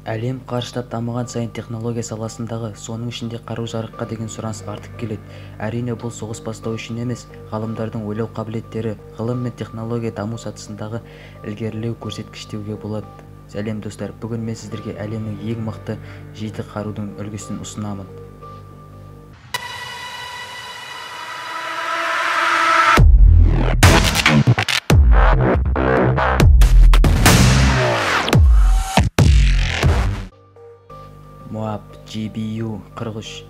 Әлем қарыштап дамыған сайын технология саласындағы, соның ішінде қару-жараққа деген сұраныс артып келеді. Әрине бұл соғыс бастау үшін емес, ғалымдардың ойлау қабілеттері, ғылым мен технология даму сатысындағы ілгерілеу көрсеткіш деуге болады. Сәлем достар, бүгін мен сіздерге әлемнің ең мықты 7 қарудың үлгісін ұсынамын. Moab GBU-43.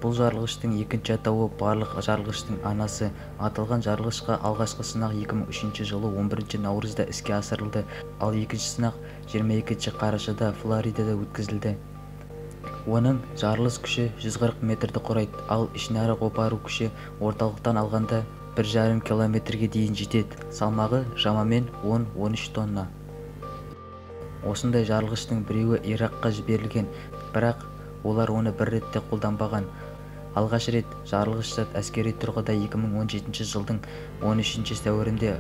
Бұл жарылғыштың екінші атауы барлық жарылғыштың анасы. Аталған жарылғышқа алғашқы сынақ 2003 жылы 11 наурызда іске асырылды, ал екінші сынақ 22 қарашада Флоридада өткізілді. Оның жарылыс күші 140 метрді құрайды, ал ішінара қопару күші орталықтан алғанда 1,5 километрге дейін жетеді. Салмағы шамамен 10-13 тонна. Осындай жарылғыштың біреуі Иракқа жіберілген, бірақ олар оны бір ретте қолданбаған. Алғаш рет жарылғыш зат әскери тұрғыда 2017 жылдың 13 сәуірінде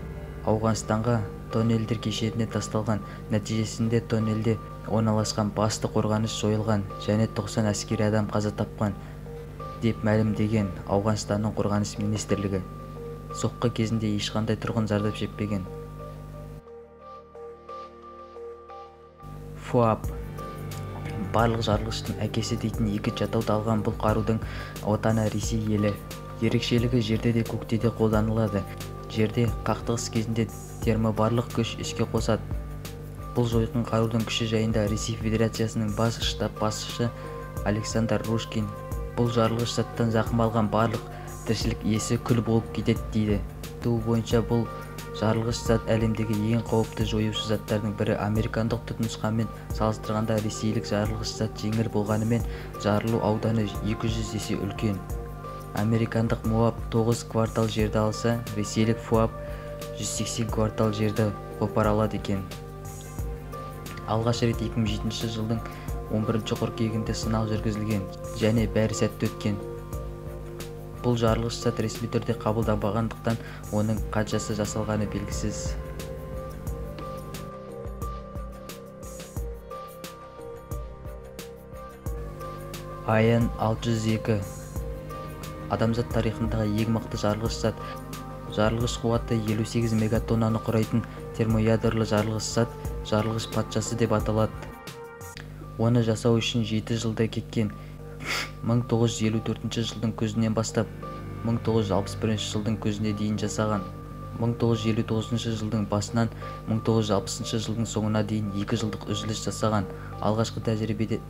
Ауғанстанға тоннельдер кешеніне тасталған. Нәтижесінде тоннельде орналасқан басты қорғаныс жойылған және 90 әскери адам қаза тапқан, деп мәлімдеген Ауғанстанның қорғаныс министрлігі. Соққы кезінде ешқандай тұрғын зардап шекпеген. Фуаб. Барлық жарылғыштың әкесі дейтін екінші атауды алған бұл қарудың отаны Ресей елі. Ерекшелігі жерде де көкте де қолданылады. Жерде қақтығыс кезінде термобарлық күш іске қосады. Бұл жойқын қарудың күші жайында Ресей Федерациясының бас штаб басшысы Александр Рушкин: бұл жарылғыш заттан зақым алған барлық тіршілік иесі күл болып кетеді дейді. Айтуы бойынша бұл жарылғыш зат әлемдегі ең қауіпті жоюшы заттардың бірі. Американдық тұтынушымен салыстырғанда ресейлік жарылғыш зат жеңіл болғанымен, жарылу ауданы 200 есе үлкен. Американдық Moab 9 квартал жерді алса, ресейлік Fuab 180 квартал жерді қопара алады екен. Алғаш рет 2007 жылдың 11 қыркүйегінде сынақ жүргізілген және бәрі сәтті өткен. Бұл жарылғыш зат ресми түрде қабылданбағандықтан оның қаншасы жасалғаны белгісіз. AN-602. Адамзат тарихындағы ең мықты жарылғыш зат. Жарылғыш қуаты 58 мегатоннаны құрайтын термоядрлы жарылғыш зат жарылғыш патшасы деп аталады. Оны жасау үшін 7 жылда кеткен. 1954 жылдың күзінен бастап 1961 жылдың күзіне дейін жасаған. 1959 жылдың басынан 1960 жылдың соңына дейін 2 жылдық үзіліс жасаған. Алғашқы тәжірибе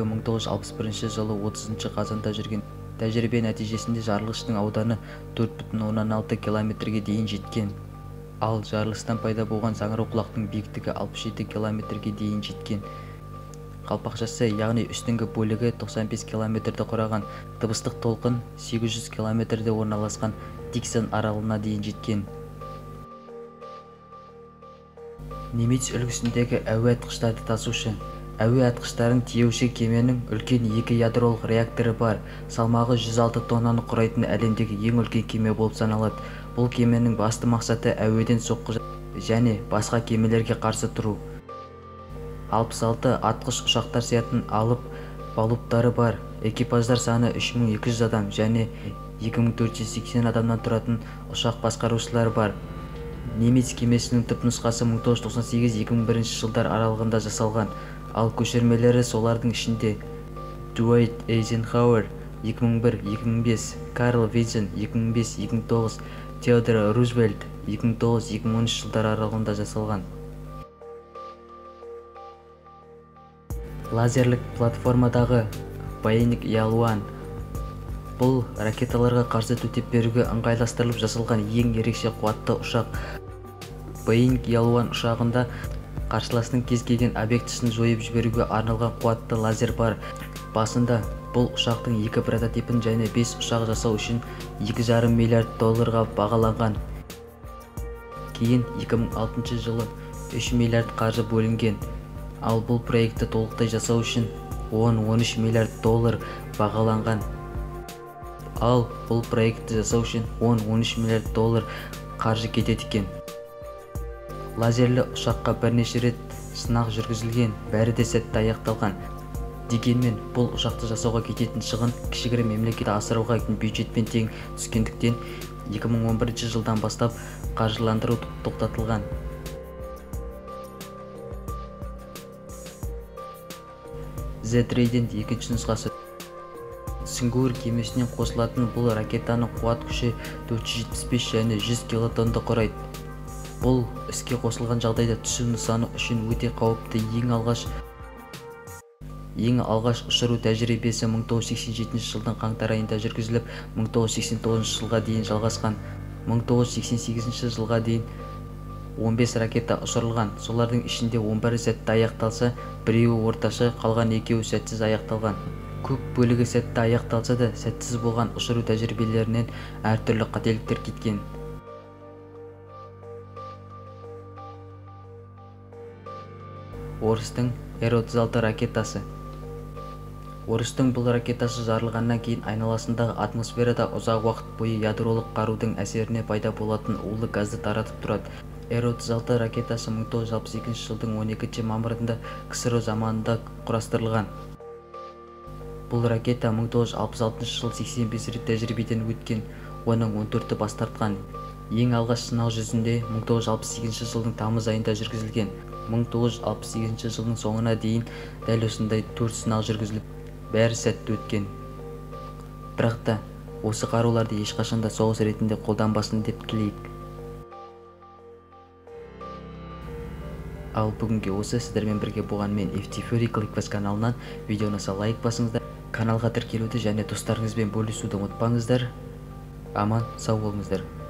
1961 жылы 30 қазанда жүрген. Тәжірибе нәтижесінде жарылғыштың ауданы 4,16 километрге дейін жеткен. Ал жарылыстан пайда болған саңырауқұлақтың биіктігі 67 километрге дейін жеткен. Қалпақшасы, яғни үстіңгі бөлігі 95 километрді құраған. Дыбыстық толқын 800 километрде орналасқан Диксон аралына дейін жеткен. Немец үлгісіндегі әуе атқыштарды тасушы. Әуе атқыштарын тиеуші кеменің үлкен 2 ядролық реакторы бар. Салмағы 106 тоннаны құрайтын әлемдегі ең үлкен кеме болып саналады. Бұл кеменің басты мақсаты әуеден соққы және басқа кемелерге қарсы тұру. 66 атқыш ұшақтар сиятын алып палубтары бар. Экипаждар саны 3200 адам және 2480 адамнан тұратын ұшақ басқарушылары бар. Немец кемесінің түпнұсқасы 1998-2001 жылдар аралығында жасалған, ал көшірмелері солардың ішінде Dwight Eisenhower 2001-2005, Карл Винсен 2005-2009, Теодор Рузвельт 2009-2013 жылдар аралығында жасалған. Лазерлік платформадағы Boeing Yaluan. Бұл ракеталарға қарсы төтеп беруге ыңғайластырылып жасалған ең ерекше қуатты ұшақ. Boeing Yaluan ұшағында қарсыласының кез келген объектісін жойып жіберуге арналған қуатты лазер бар. Басында бұл ұшақтың 2 прототипін және 5 ұшақ жасау үшін $2,5 миллиард бағаланған. Кейін 2006 жылы 3 миллиард қаржы бөлінген. Ал бұл проекті толықтай жасау үшін 10-13 миллиард бағаланған. Ал бұл проекті жасау үшін 10-13 миллиард қаржы кетеді екен. Лазерлі ұшаққа бірнеше рет сынақ жүргізілген, бәрі де сәтті аяқталған. Дегенмен, бұл ұшақты жасауға кететін шығын кішігірім мемлекет асыруға бюджетпен тең түскендіктен 2011 жылдан бастап қаржыландыру тоқтатылған. Z-Trident екінші нұсқасы. Сүңгуір кемесінен қосылатын бұл ракетаның қуат күші 475 және 100 килотонды құрайды. Бұл іске қосылған жағдайда түсу нысаны үшін өте қауіпті. Ең алғаш ұшыру тәжірибесі 1987 жылдың қаңтар айында жүргізіліп, 1989 жылға дейін жалғасқан. 1988 жылға дейін 15 ракета ұшырылған. Солардың ішінде 11-і сәтті аяқталса, біреуі орташа, қалған екеуі сәтсіз аяқталған. Көп бөлігі сәтті аяқталса да, сәтсіз болған ұшыру тәжірибелерінен әртүрлі қателіктер кеткен. Орыстың Р-36 ракетасы. Орыстың бұл ракетасы жарылғаннан кейін айналасындағы атмосферада ұзақ уақыт бойы ядролық қарудың әсеріне пайда болатын улы газды таратып тұрады. Р-36 ракетасы 1962 жылдың 12 мамырында КСР заманында құрастырылған. Бұл ракета 1966 жыл 85 рет тәжірибеден өткен, оның 14-і бас тартқан. Ең алғаш сынақ жүзінде 1968 жылдың тамыз айында жүргізілген. 1968 жылдың соңына дейін дәл осындай 4 сынақ жүргізіліп, бәрі сәтті өткен. Бірақ та осы қаруларды ешқашанда соғыс ретінде қолданбасын деп тілейік. Ал бүгінге осы, сіздермен бірге болған мен FT Fury Clickbait каналынан. Видеоны лайк басыңыздар, каналға тіркелуді және достарыңызбен бөлісуді ұмытпаңыздар. Аман сау болыңыздар.